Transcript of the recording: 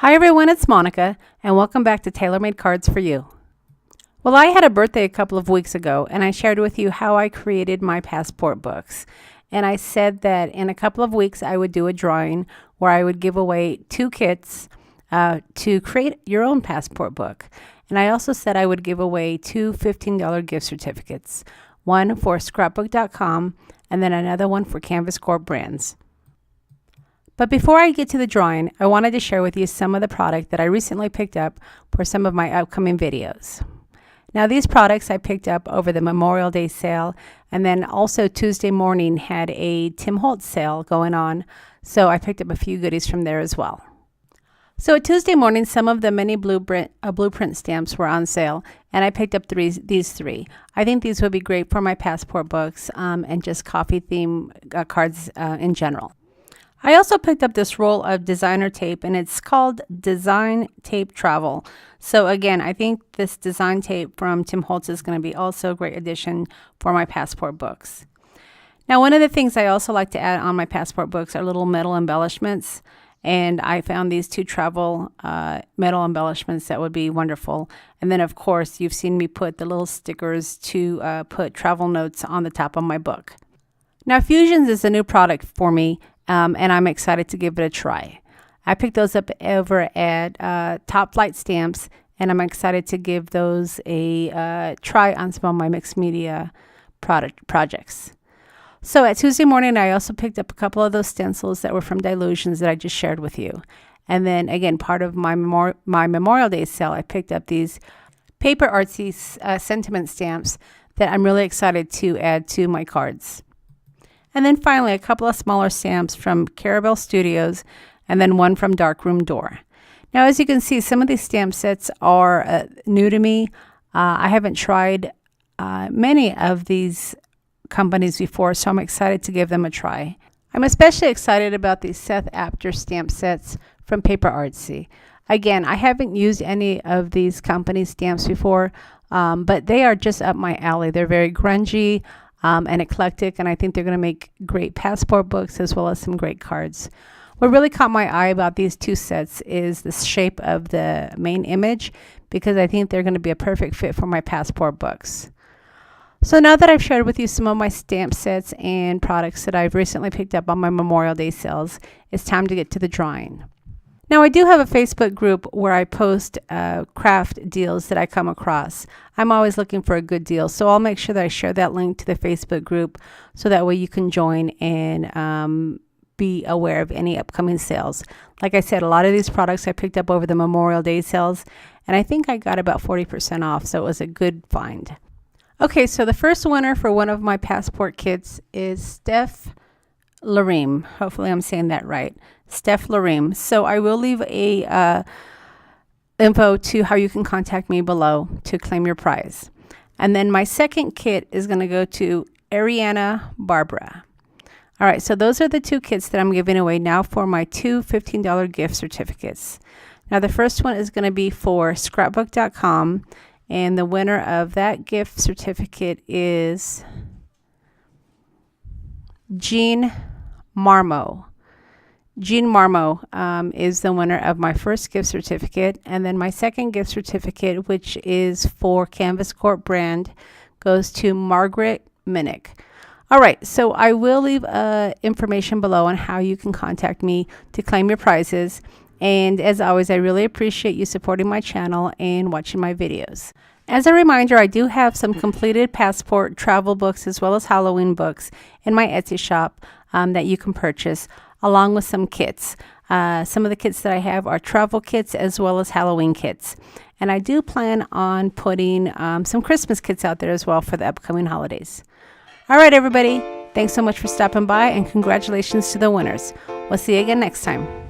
Hi everyone, it's Monica, and welcome back to Tailor-Made Cards for You. Well, I had a birthday a couple of weeks ago, and I shared with you how I created my passport books. And I said that in a couple of weeks I would do a drawing where I would give away 2 kits to create your own passport book. And I also said I would give away 2 $15 gift certificates, one for scrapbook.com and then another one for Canvas Corp brands. But before I get to the drawing, I wanted to share with you some of the product that I recently picked up for some of my upcoming videos. Now these products I picked up over the Memorial Day sale, and then also Tuesday morning had a Tim Holtz sale going on, so I picked up a few goodies from there as well. So at Tuesday morning, some of the mini blueprint stamps were on sale, and I picked up these 3. I think these would be great for my passport books and just coffee theme cards in general. I also picked up this roll of designer tape, and it's called Design Tape Travel. So again, I think this design tape from Tim Holtz is going to be also a great addition for my passport books. Now, one of the things I also like to add on my passport books are little metal embellishments, and I found these 2 travel metal embellishments that would be wonderful. And then, of course, you've seen me put the little stickers to put travel notes on the top of my book. Now, Infusions is a new product for me, and I'm excited to give it a try. I picked those up over at Topflight Stamps, and I'm excited to give those a try on some of my mixed media projects. So at Tuesday morning, I also picked up a couple of those stencils that were from Dilutions that I just shared with you. And then again, part of my Memorial Day sale, I picked up these PaperArtsy sentiment stamps that I'm really excited to add to my cards. And then finally, a couple of smaller stamps from Carabelle Studios, and then one from Darkroom Door. Now, as you can see, some of these stamp sets are new to me. I haven't tried many of these companies before, so I'm excited to give them a try. I'm especially excited about these SETH APTER stamp sets from PaperArtsy. Again, I haven't used any of these companies' stamps before, but they are just up my alley. They're very grungy and eclectic, and I think they're going to make great passport books as well as some great cards. What really caught my eye about these 2 sets is the shape of the main image, because I think they're going to be a perfect fit for my passport books. So now that I've shared with you some of my stamp sets and products that I've recently picked up on my Memorial Day sales, it's time to get to the drawing. Now, I do have a Facebook group where I post craft deals that I come across. I'm always looking for a good deal, so I'll make sure that I share that link to the Facebook group so that way you can join and be aware of any upcoming sales. Like I said, a lot of these products I picked up over the Memorial Day sales, and I think I got about 40% off, so it was a good find. Okay, so the first winner for one of my passport kits is Steph Lareem. Hopefully I'm saying that right. Steph Lareem. So I will leave a info to how you can contact me below to claim your prize. And then my second kit is going to go to Ariana Barbara. All right, so those are the 2 kits that I'm giving away now for my 2 $15 gift certificates. Now the first one is going to be for scrapbook.com, and the winner of that gift certificate is Jean Marmo. Jean Marmo is the winner of my first gift certificate, and then my second gift certificate, which is for Canvas Corp brand, goes to Margaret Minnick. All right, so I will leave information below on how you can contact me to claim your prizes, and as always, I really appreciate you supporting my channel and watching my videos. As a reminder, I do have some completed passport travel books as well as Halloween books in my Etsy shop that you can purchase, along with some kits. Some of the kits that I have are travel kits as well as Halloween kits. And I do plan on putting some Christmas kits out there as well for the upcoming holidays. All right, everybody. Thanks so much for stopping by, and congratulations to the winners. We'll see you again next time.